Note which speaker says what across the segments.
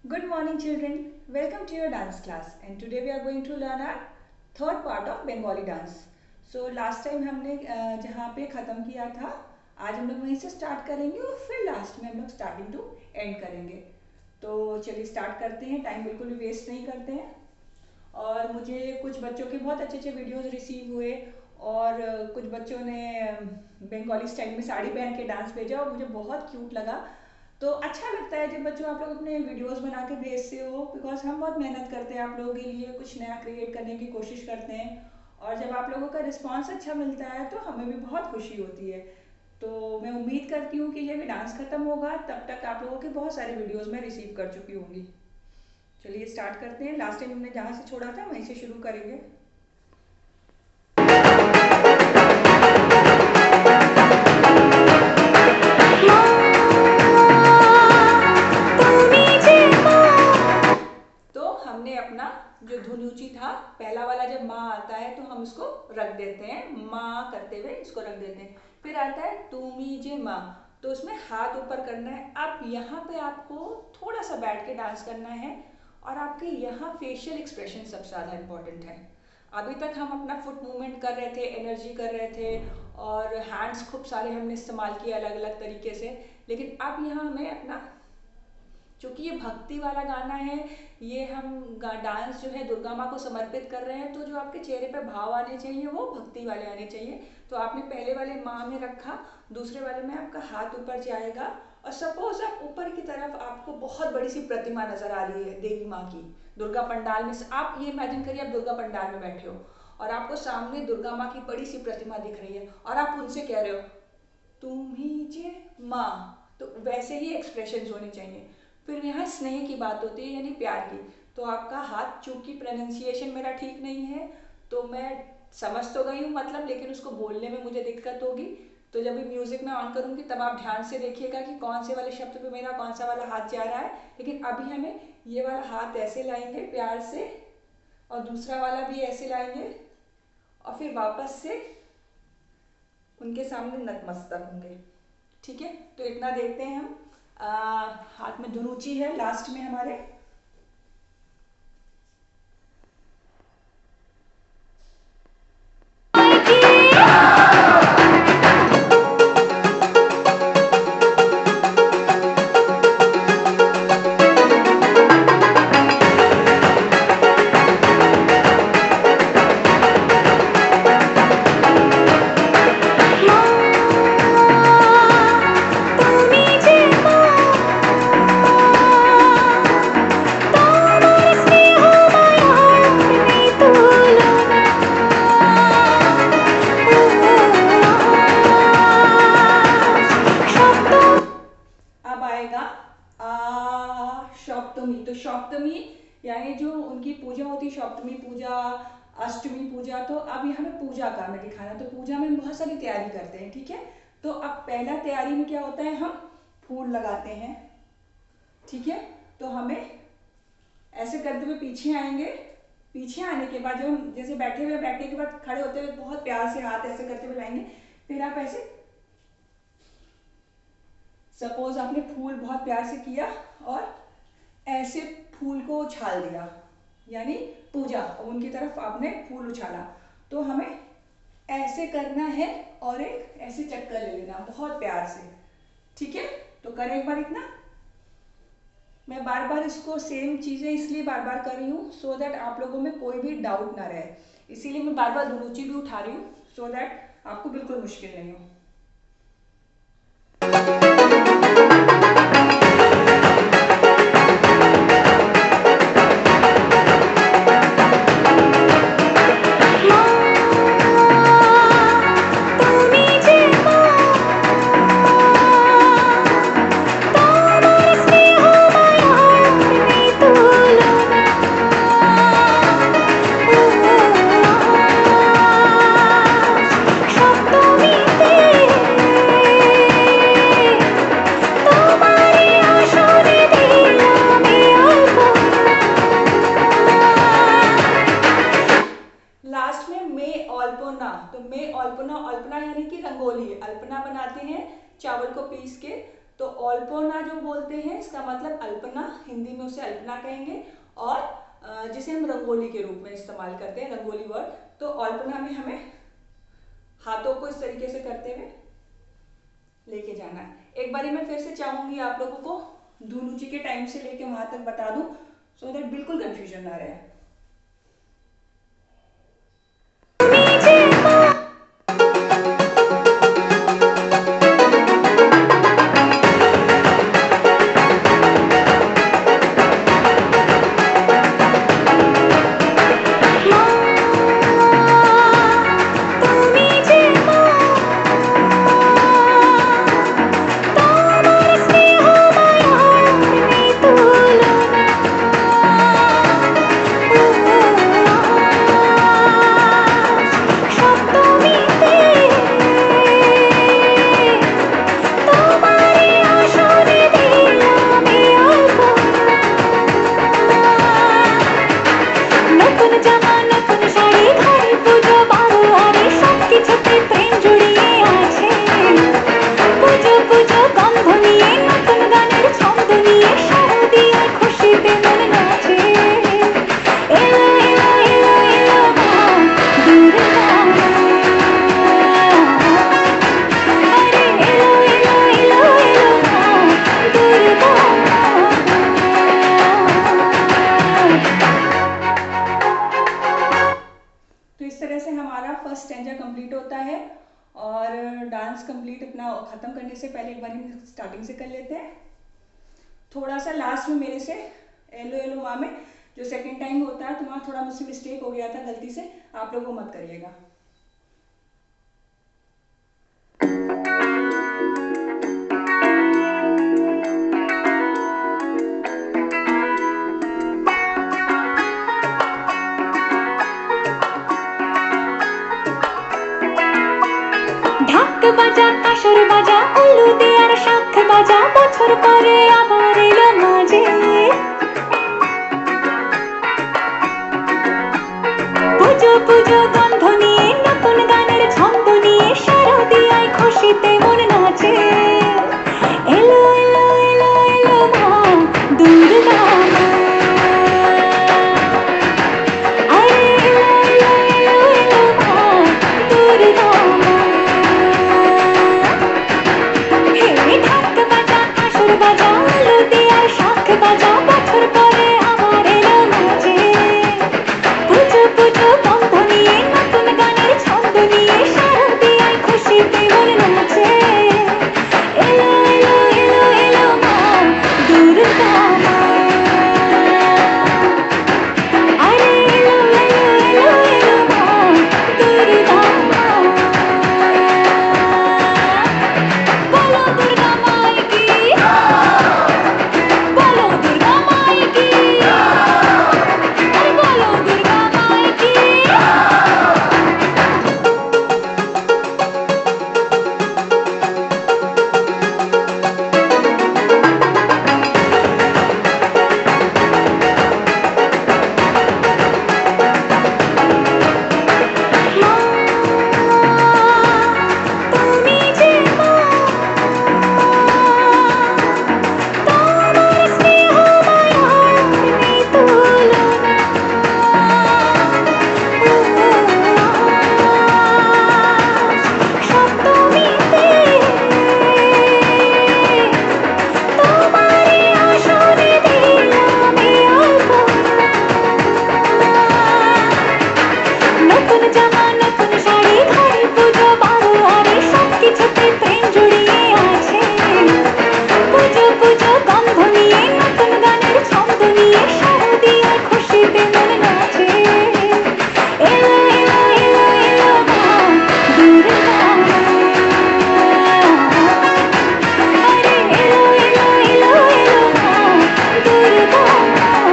Speaker 1: Good morning children, welcome to your dance class and today we are going to learn our third part of Bengali dance. So last time हमने जहाँ पे ख़त्म किया था आज हम लोग वहीं से स्टार्ट करेंगे और फिर लास्ट में हम लोग स्टार्टिंग टू एंड करेंगे. तो चलिए स्टार्ट करते हैं, टाइम बिल्कुल भी वेस्ट नहीं करते हैं. और मुझे कुछ बच्चों के बहुत अच्छे अच्छे वीडियोस रिसीव हुए और कुछ बच्चों ने बंगाली स्टाइल में साड़ी पहन के डांस भेजा और मुझे बहुत क्यूट लगा. तो अच्छा लगता है जब बच्चों आप लोग अपने वीडियोस बना के भेजते हो, बिकॉज हम बहुत मेहनत करते हैं आप लोगों के लिए, कुछ नया क्रिएट करने की कोशिश करते हैं और जब आप लोगों का रिस्पांस अच्छा मिलता है तो हमें भी बहुत खुशी होती है. तो मैं उम्मीद करती हूँ कि जब डांस खत्म होगा तब तक आप लोगों के बहुत सारे वीडियोस मैं रिसीव कर चुकी होंगी. चलिए स्टार्ट करते हैं. लास्ट टाइम हमने जहाँ से छोड़ा था वहीं से शुरू करेंगे. तो हमने अपना जो धुनुची था पहला वाला, जब माँ आता है तो हम उसको रख देते हैं, माँ करते हुए इसको रख देते हैं. फिर आता है तुमी जे माँ, तो उसमें हाथ ऊपर करना है. अब यहाँ पे आपको थोड़ा सा बैठ के डांस करना है और आपके यहाँ फेशियल एक्सप्रेशन सबसे ज़्यादा इम्पोर्टेंट है. अभी तक हम अपना फुट मूवमेंट कर रहे थे, एनर्जी कर रहे थे और हैंड्स खूब सारे हमने इस्तेमाल किए अलग अलग तरीके से, लेकिन अब यहाँ हमें अपना, क्योंकि ये भक्ति वाला गाना है, ये हम डांस जो है दुर्गा माँ को समर्पित कर रहे हैं, तो जो आपके चेहरे पे भाव आने चाहिए वो भक्ति वाले आने चाहिए. तो आपने पहले वाले माँ में रखा, दूसरे वाले में आपका हाथ ऊपर जाएगा और सपोज आप ऊपर की तरफ, आपको बहुत बड़ी सी प्रतिमा नजर आ रही है देवी माँ की दुर्गा पंडाल में. आप ये इमेजिन करिए आप दुर्गा पंडाल में बैठे हो और आपको सामने दुर्गा माँ की बड़ी सी प्रतिमा दिख रही है और आप उनसे कह रहे हो तुम ही जे माँ, तो वैसे ही एक्सप्रेशन होने चाहिए. फिर यहाँ स्नेह की बात होती है, यानी प्यार की. तो आपका हाथ, चूंकि प्रोनाउंसिएशन मेरा ठीक नहीं है तो मैं समझ तो गई हूँ मतलब, लेकिन उसको बोलने में मुझे दिक्कत होगी. तो जब भी म्यूजिक मैं ऑन करूँगी तब आप ध्यान से देखिएगा कि कौन से वाले शब्द पे मेरा कौन सा वाला हाथ जा रहा है. लेकिन अभी हमें ये वाला हाथ ऐसे लाएंगे प्यार से और दूसरा वाला भी ऐसे लाएंगे और फिर वापस से उनके सामने नतमस्तक होंगे. ठीक है, तो इतना देखते हैं हम. हाथ में धुनुची है लास्ट में हमारे. सप्तमी, तो सप्तमी यानी जो उनकी पूजा होती है, सप्तमी पूजा, अष्टमी पूजा. तो अब यहाँ पे पूजा का हमें दिखाना, तो पूजा में हम बहुत सारी तैयारी करते हैं. ठीक है, तो अब पहला तैयारी में क्या होता है, हम फूल लगाते हैं. ठीक है, तो हमें ऐसे करते हुए पीछे आएंगे. पीछे आने के बाद जब हम जैसे बैठे हुए, बैठने के बाद खड़े होते हुए बहुत प्यार से हाथ ऐसे करते हुए लाएंगे. फिर आप ऐसे, सपोज आपने फूल बहुत प्यार से किया और ऐसे फूल को उछाल दिया, यानी पूजा, उनकी तरफ आपने फूल उछाला. तो हमें ऐसे करना है और एक ऐसे चक्कर ले लेना बहुत प्यार से. ठीक है, तो करें एक बार इतना. मैं बार बार इसको सेम चीजें इसलिए बार बार कर रही हूँ सो दैट आप लोगों में कोई भी डाउट ना रहे, इसीलिए मैं बार बार धुनुची भी उठा रही हूँ सो दैट आपको बिल्कुल मुश्किल नहीं हो. अल्पना, अल्पना यानी कि रंगोली, अल्पना बनाते हैं चावल को पीस के. तो अल्पना जो बोलते हैं इसका मतलब अल्पना, हिंदी में उसे अल्पना कहेंगे, और जिसे हम रंगोली के रूप में इस्तेमाल करते हैं, रंगोली वर्ड। तो अल्पना में हमें हाथों को इस तरीके से करते हुए लेके जाना है। एक बारी मैं फिर से चाहूंगी आप लोगों को धुनुची के टाइम से लेके वहां तक बता दूं, सो दैट बिल्कुल कंफ्यूजन ना रहे। फर्स्ट स्टैंजा कंप्लीट होता है। और डांस कंप्लीट अपना ख़त्म करने से पहले एक बार हम स्टार्टिंग से कर लेते हैं। थोड़ा सा लास्ट में मेरे से एलो एलो माँ में जो सेकंड टाइम होता है तो वहाँ थोड़ा मुझसे मिस्टेक हो गया था गलती से, आप लोग वो मत करिएगा।
Speaker 2: বাজা কাসর বাজা উলু দেয়ার শাখ বাজা বছর পরে আবার এলো মাঝে পুজো পুজো গন্ধ নিয়ে নতুন গানের ছন্দ নিয়ে শারদিয়ায় খুশিতে মন নাচে এলো এলো এলো এলো মা দুর্গা মা আরে এলো এলো এলো এলো মা দুর্গা মা ঢাক বাজা কাসর বাজা উলু দেয়ার শাখ বাজা বছর পরে আবার এলো মাঝে পুজো পুজো গন্ধ নিয়ে নতুন গানের ছন্দ নিয়ে শারদিয়ায় খুশিতে মন নাচে এলো এলো এলো এলো মা দুর্গা মা আরে এলো এলো এলো এলো মা দুর্গা মা বলো দুর্গা মাই কি বলো দুর্গা মাই কি আরে বলো দুর্গা মাই কি মা তুমি যে মা তোমার স্নেহ মায়ার নেই তুলনা সপ্তমীতে তোমারই আসনে দিলাম এই অল্পনা নতুন জামা নতুন শাড়ি ঘরে পুজো বারো আরে সবকিছুতে প্রেম জড়িয়ে আছে পুজো পুজো গন্ধ নিয়ে নতুন গানের ছন্দ নিয়ে শারদিয়ার খুশিতে মন নাচে এলো এলো এলো এলো মা দুর্গা মা আরে এলো এলো এলো এলো মা দুর্গা মা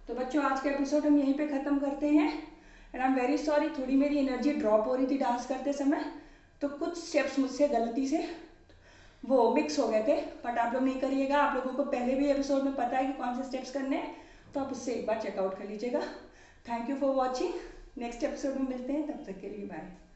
Speaker 1: तो बच्चों आज का एपिसोड हम यहीं पे ख़त्म करते हैं। And I am very sorry, थोड़ी मेरी एनर्जी ड्रॉप हो रही थी डांस करते समय, तो कुछ स्टेप्स मुझसे गलती से वो मिक्स हो गए थे, बट आप लोग नहीं करिएगा। आप लोगों को पहले भी एपिसोड में पता है कि कौन से स्टेप्स करने हैं, तो आप उससे एक बार चेकआउट कर लीजिएगा। Thank you for watching. Next episode में मिलते हैं, तब तक के लिए बाय।